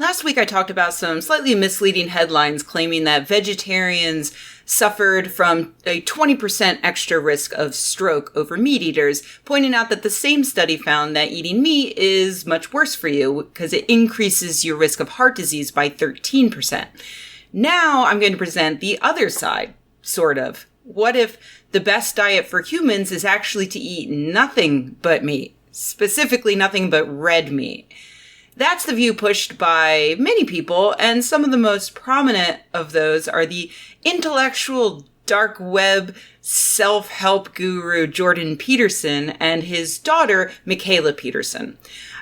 Last week I talked about some slightly misleading headlines claiming that vegetarians suffered from a 20% extra risk of stroke over meat eaters, pointing out that the same study found that eating meat is much worse for you because it increases your risk of heart disease by 13%. Now I'm going to present the other side, sort of. What if the best diet for humans is actually to eat nothing but meat, specifically nothing but red meat? That's the view pushed by many people, and some of the most prominent of those are the intellectual dark web self-help guru Jordan Peterson and his daughter Mikhaila Peterson.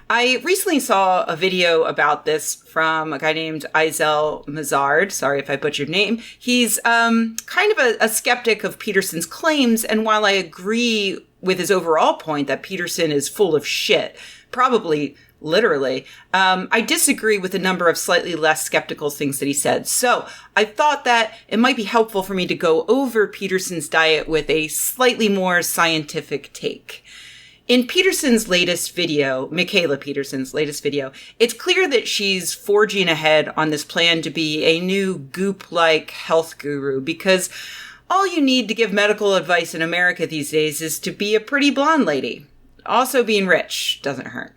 I recently saw a video about this from a guy named Izel Mazard. Sorry if I butchered your name. He's kind of a skeptic of Peterson's claims, and while I agree with his overall point that Peterson is full of shit, probably literally, I disagree with a number of slightly less skeptical things that he said. So I thought that it might be helpful for me to go over Peterson's diet with a slightly more scientific take. In Peterson's latest video, Mikhaila Peterson's latest video, it's clear that she's forging ahead on this plan to be a new goop-like health guru, because all you need to give medical advice in America these days is to be a pretty blonde lady. Also, being rich doesn't hurt.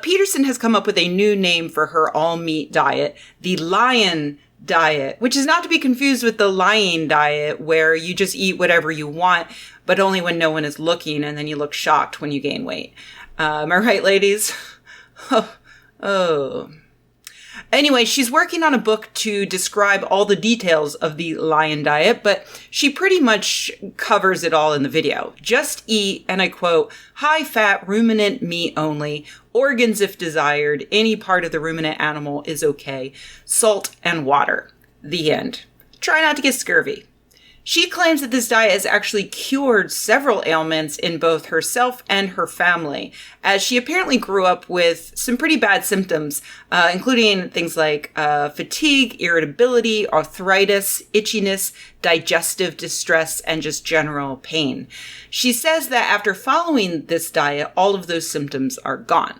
Peterson has come up with a new name for her all-meat diet, the Lion diet, which is not to be confused with the lying diet, where you just eat whatever you want, but only when no one is looking, and then you look shocked when you gain weight. Am I right, ladies? Oh. Anyway, she's working on a book to describe all the details of the Lion diet, but she pretty much covers it all in the video. Just eat, and I quote, high-fat ruminant meat only, organs if desired, any part of the ruminant animal is okay, salt and water. The end. Try not to get scurvy. She claims that this diet has actually cured several ailments in both herself and her family, as she apparently grew up with some pretty bad symptoms, including things like fatigue, irritability, arthritis, itchiness, digestive distress, and just general pain. She says that after following this diet, all of those symptoms are gone.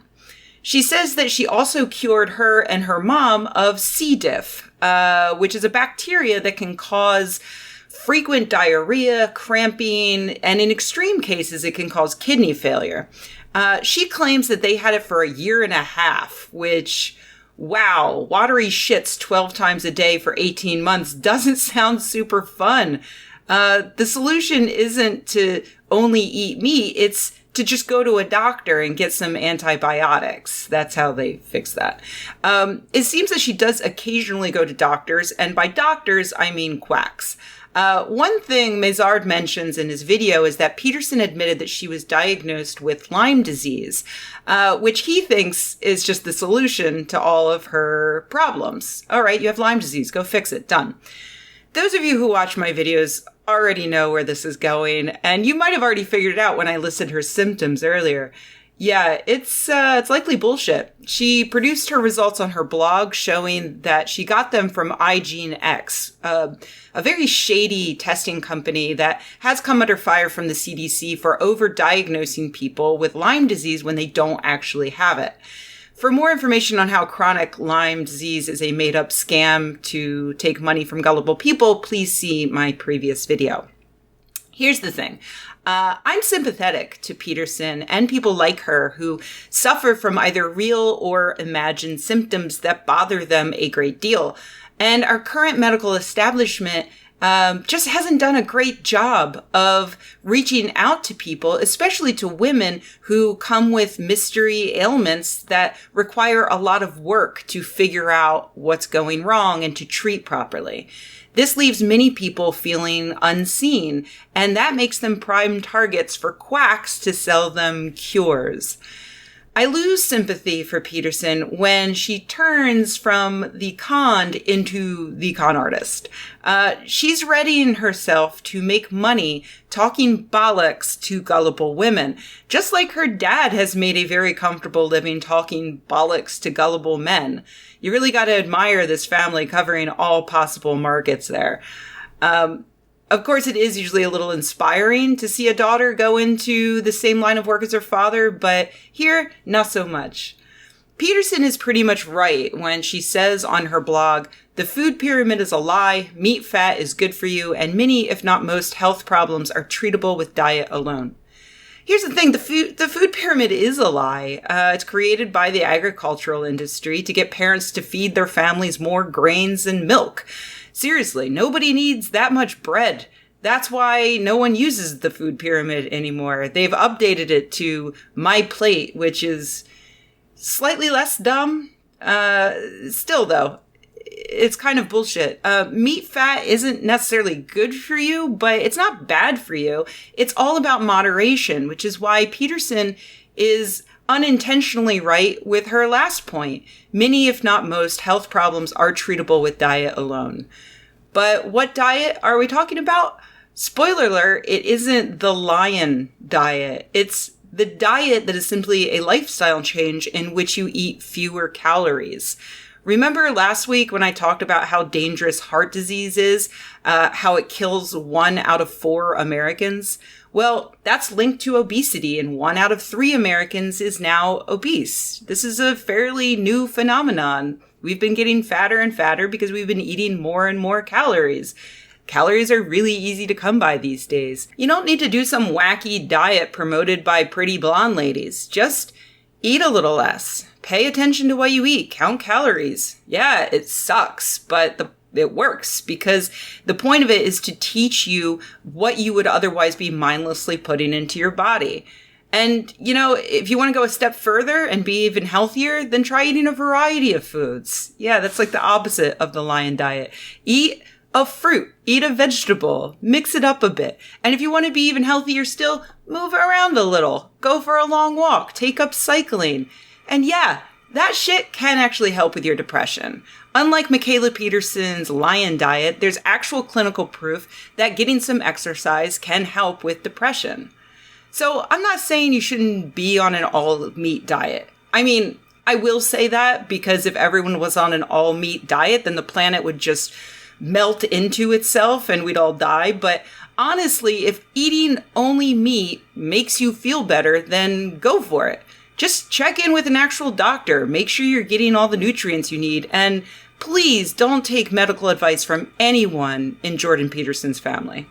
She says that she also cured her and her mom of C. diff, which is a bacteria that can cause frequent diarrhea, cramping, and in extreme cases, it can cause kidney failure. She claims that they had it for a year and a half, which, wow, watery shits 12 times a day for 18 months doesn't sound super fun. The solution isn't to only eat meat, it's to just go to a doctor and get some antibiotics. That's how they fix that. It seems that she does occasionally go to doctors, and by doctors, I mean quacks. One thing Mazard mentions in his video is that Peterson admitted that she was diagnosed with Lyme disease, which he thinks is just the solution to all of her problems. All right, you have Lyme disease. Go fix it. Done. Those of you who watch my videos already know where this is going, and you might have already figured it out when I listed her symptoms earlier. Yeah, it's likely bullshit. She produced her results on her blog, showing that she got them from IGeneX, a very shady testing company that has come under fire from the CDC for over-diagnosing people with Lyme disease when they don't actually have it. For more information on how chronic Lyme disease is a made-up scam to take money from gullible people, please see my previous video. Here's the thing. I'm sympathetic to Peterson and people like her who suffer from either real or imagined symptoms that bother them a great deal. And our current medical establishment just hasn't done a great job of reaching out to people, especially to women who come with mystery ailments that require a lot of work to figure out what's going wrong and to treat properly. This leaves many people feeling unseen, and that makes them prime targets for quacks to sell them cures. I lose sympathy for Peterson when she turns from the conned into the con artist. She's readying herself to make money talking bollocks to gullible women, just like her dad has made a very comfortable living talking bollocks to gullible men. You really got to admire this family covering all possible markets there. Of course, it is usually a little inspiring to see a daughter go into the same line of work as her father, but here, not so much. Peterson is pretty much right when she says on her blog, the food pyramid is a lie, meat fat is good for you, and many, if not most, health problems are treatable with diet alone. Here's the thing, the food pyramid is a lie. It's created by the agricultural industry to get parents to feed their families more grains and milk. Seriously, nobody needs that much bread. That's why no one uses the food pyramid anymore. They've updated it to My Plate, which is slightly less dumb. Still, though, it's kind of bullshit. Meat fat isn't necessarily good for you, but it's not bad for you. It's all about moderation, which is why Peterson is unintentionally right with her last point. Many, if not most, health problems are treatable with diet alone. But what diet are we talking about? Spoiler alert, it isn't the lion diet. It's the diet that is simply a lifestyle change in which you eat fewer calories. Remember last week when I talked about how dangerous heart disease is, how it kills 1 out of 4 Americans? Well, that's linked to obesity, and 1 out of 3 Americans is now obese. This is a fairly new phenomenon. We've been getting fatter and fatter because we've been eating more and more calories. Calories are really easy to come by these days. You don't need to do some wacky diet promoted by pretty blonde ladies. Just eat a little less. Pay attention to what you eat. Count calories. Yeah, it sucks, but it works because the point of it is to teach you what you would otherwise be mindlessly putting into your body. And, if you want to go a step further and be even healthier, then try eating a variety of foods. Yeah, that's like the opposite of the lion diet. Eat a fruit, eat a vegetable, mix it up a bit. And if you want to be even healthier still, move around a little. Go for a long walk, take up cycling. And yeah, that shit can actually help with your depression. Unlike Mikhaila Peterson's lion diet, there's actual clinical proof that getting some exercise can help with depression. So I'm not saying you shouldn't be on an all-meat diet. I mean, I will say that because if everyone was on an all-meat diet, then the planet would just melt into itself and we'd all die. But honestly, if eating only meat makes you feel better, then go for it. Just check in with an actual doctor. Make sure you're getting all the nutrients you need. And please don't take medical advice from anyone in Jordan Peterson's family.